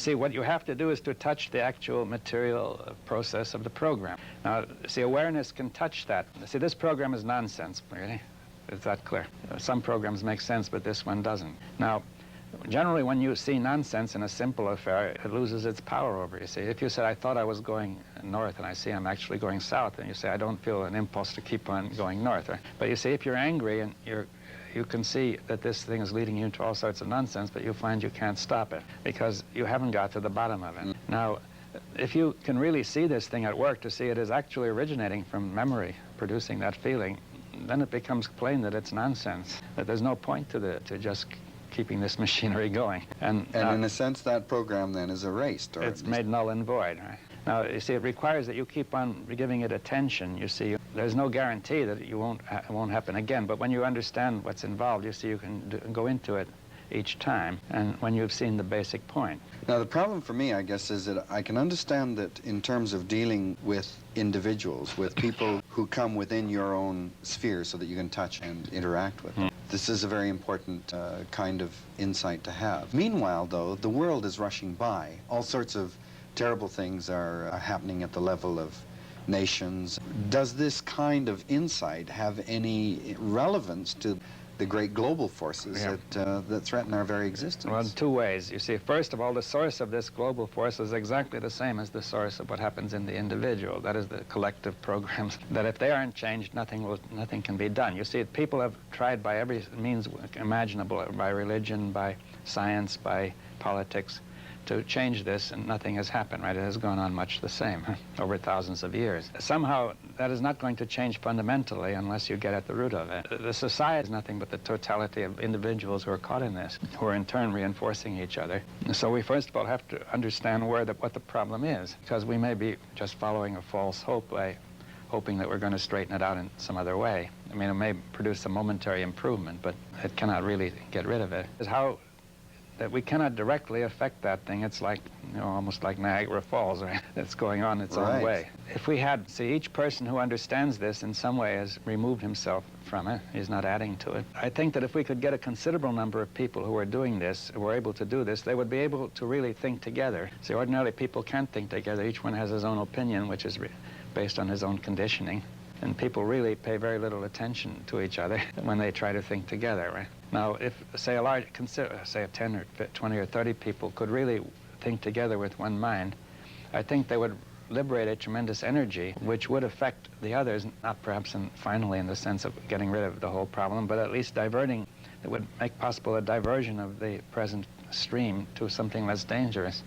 See, what you have to do is to touch the actual material process of the program. Now, see, awareness can touch that. See, this program is nonsense, really. Is that clear? Some programs make sense, but this one doesn't. Now, generally, when you see nonsense in a simple affair, it loses its power over you. See, if you said, I thought I was going north, and I see I'm actually going south, and you say, I don't feel an impulse to keep on going north. Right? But you see, if you're angry and you can see that this thing is leading you into all sorts of nonsense, but you find you can't stop it because you haven't got to the bottom of it. Now, if you can really see this thing at work, to see it is actually originating from memory, producing that feeling, then it becomes plain that it's nonsense, that there's no point to just keeping this machinery going. And in a sense, that program then is erased. Or it's made null and void, right? Now, you see, it requires that you keep on giving it attention. You see, there's no guarantee that it won't happen again, but when you understand what's involved, you see, you can go into it each time, and when you've seen the basic point. Now, the problem for me, I guess, is that I can understand that in terms of dealing with individuals, with people who come within your own sphere so that you can touch and interact with them. This is a very important kind of insight to have. Meanwhile, though, the world is rushing by. All sorts of terrible things are happening at the level of nations. Does this kind of insight have any relevance to the great global forces that threaten our very existence? Well, in two ways. You see, first of all, the source of this global force is exactly the same as the source of what happens in the individual. That is the collective programs, that if they aren't changed, nothing can be done. You see, people have tried by every means imaginable, by religion, by science, by politics, to change this, and nothing has happened, right? It has gone on much the same over thousands of years. Somehow, that is not going to change fundamentally unless you get at the root of it. The society is nothing but the totality of individuals who are caught in this, who are in turn reinforcing each other. So we first of all have to understand what the problem is, because we may be just following a false hope by hoping that we're going to straighten it out in some other way. I mean, it may produce a momentary improvement, but it cannot really get rid of it. It's how that we cannot directly affect that thing. It's like, almost like Niagara Falls, right? It's going on its own way. If we had, see, each person who understands this in some way has removed himself from it, he's not adding to it. I think that if we could get a considerable number of people who are doing this, who are able to do this, they would be able to really think together. See, ordinarily people can't think together. Each one has his own opinion, which is based on his own conditioning. And people really pay very little attention to each other when they try to think together, right? Now, if, say, say 10 or 20 or 30 people could really think together with one mind, I think they would liberate a tremendous energy which would affect the others, not perhaps finally in the sense of getting rid of the whole problem, but at least diverting. It would make possible a diversion of the present stream to something less dangerous.